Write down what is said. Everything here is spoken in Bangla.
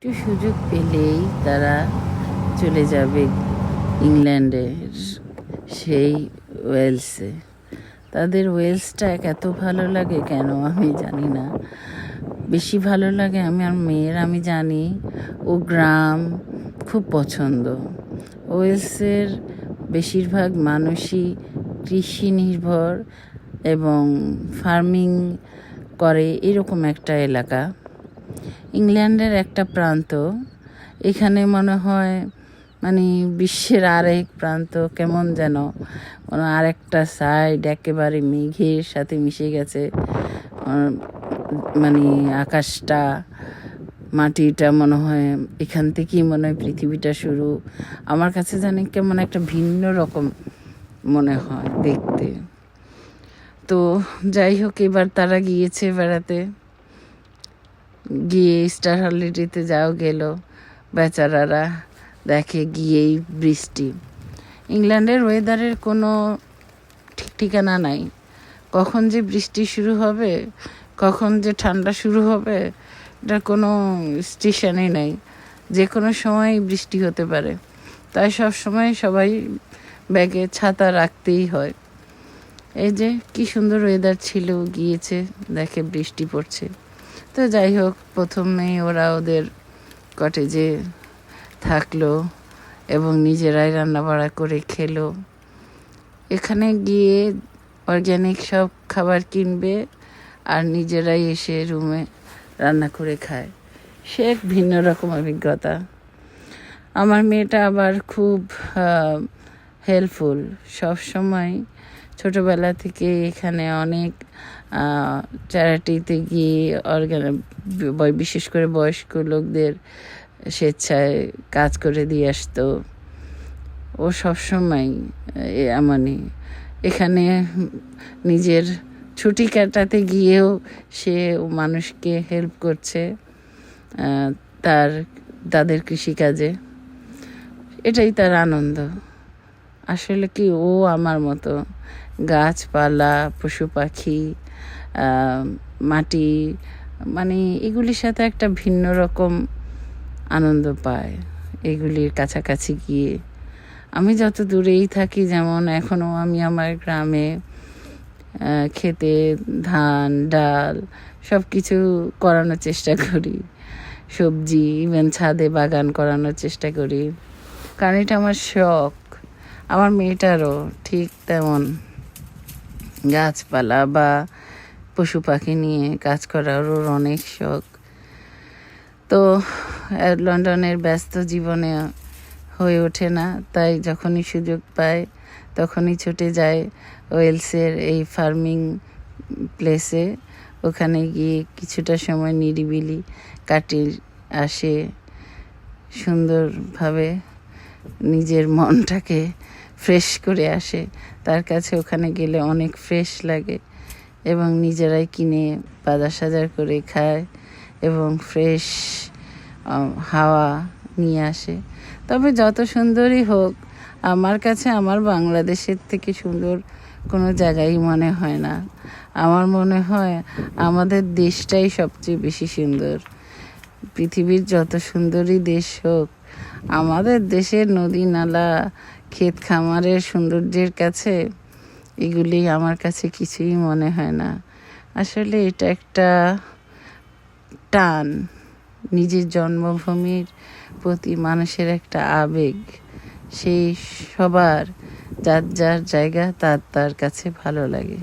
একটু সুযোগ পেলেই তারা চলে যাবে ইংল্যান্ডের সেই ওয়েলসে। তাদের ওয়েলসটা এত ভালো লাগে কেন আমি জানি না, বেশি ভালো লাগে আমার মেয়ের, আমি জানি ও গ্রাম খুব পছন্দ। ওয়েলসের বেশিরভাগ মানুষই কৃষি নির্ভর এবং ফার্মিং করে, এরকম একটা এলাকা। ইংল্যান্ডের একটা প্রান্ত, এখানে মনে হয় মানে বিশ্বের আরেক প্রান্ত, কেমন যেন আরেকটা সাইড একেবারে মেঘের সাথে মিশে গেছে। মানে আকাশটা, মাটিটা মনে হয় এখান থেকেই মনে হয় পৃথিবীটা শুরু। আমার কাছে জানি কেমন একটা ভিন্ন রকম মনে হয় দেখতে। তো যাই হোক, এবার তারা গিয়েছে বেড়াতে, গিয়ে স্টার হলিডেতে যাও গেল বেচারারা, দেখে গিয়েই বৃষ্টি। ইংল্যান্ডের ওয়েদারের কোনো ঠিক ঠিকানা নাই, কখন যে বৃষ্টি শুরু হবে, কখন যে ঠান্ডা শুরু হবে, এটার কোনো স্টেশনই নাই। যে কোনো সময় বৃষ্টি হতে পারে, তাই সব সময় সবাই ব্যাগে ছাতা রাখতেই হয়। এই যে কি সুন্দর ওয়েদার ছিল, গিয়েছে দেখে বৃষ্টি পড়ছে। তো যাই হোক, প্রথমেই ওরা ওদের কটেজে থাকলো এবং নিজেরাই রান্নাবাড়া করে খেলো। এখানে গিয়ে অর্গ্যানিক সব খাবার কিনবে আর নিজেরাই এসে রুমে রান্না করে খায়, সে এক ভিন্ন রকম অভিজ্ঞতা। আমার মেয়েটা আবার খুব হেল্পফুল, সব সময় ছোটোবেলা থেকে এখানে অনেক চ্যারিটিতে গিয়ে বিশেষ করে বয়স্ক লোকদের স্বেচ্ছায় কাজ করে দিয়ে আসতো। ও সবসময় মানে এখানে নিজের ছুটি কাটাতে গিয়েও সে মানুষকে হেল্প করছে তাদের কৃষিকাজে। এটাই তার আনন্দ। আসলে কি, ও আমার মতো গাছপালা, পশু পাখি, মাটি, মানে এগুলির সাথে একটা ভিন্ন রকম আনন্দ পায় এগুলির কাছাকাছি গিয়ে। আমি যত দূরেই থাকি, যেমন এখনও আমি আমার গ্রামে খেতে ধান ডাল সব কিছু করানোর চেষ্টা করি, সবজি, ইভেন ছাদে বাগান করানোর চেষ্টা করি, কারণ এটা আমার শখ। আমার মেয়েটারও ঠিক তেমন গাছপালা বা পশু পাখি নিয়ে কাজ করার ওর অনেক শখ। তো লন্ডনের ব্যস্ত জীবনে হয়ে ওঠে না, তাই যখনই সুযোগ পায় তখনই ছুটে যায় ওয়েলসের এই ফার্মিং প্লেসে। ওখানে গিয়ে কিছুটা সময় নিরিবিলি কাটিয়ে আসে, সুন্দরভাবে নিজের মনটাকে ফ্রেশ করে আসে। তার কাছে ওখানে গেলে অনেক ফ্রেশ লাগে এবং নিজেরাই কিনে বাজার সাজার করে খায় এবং ফ্রেশ হাওয়া নিয়ে আসে। তবে যত সুন্দরই হোক, আমার কাছে আমার বাংলাদেশের থেকে সুন্দর কোনো জায়গাই মনে হয় না। আমার মনে হয় আমাদের দেশটাই সবচেয়ে বেশি সুন্দর। পৃথিবীর যত সুন্দরই দেশ হোক, আমাদের দেশের নদী নালা ক্ষেত খামারের সৌন্দর্যের কাছে এগুলি আমার কাছে কিছুই মনে হয় না। আসলে এটা একটা টান, নিজের জন্মভূমির প্রতি মানুষের একটা আবেগ। সেই সবার যার যার জায়গা তার কাছে ভালো লাগে।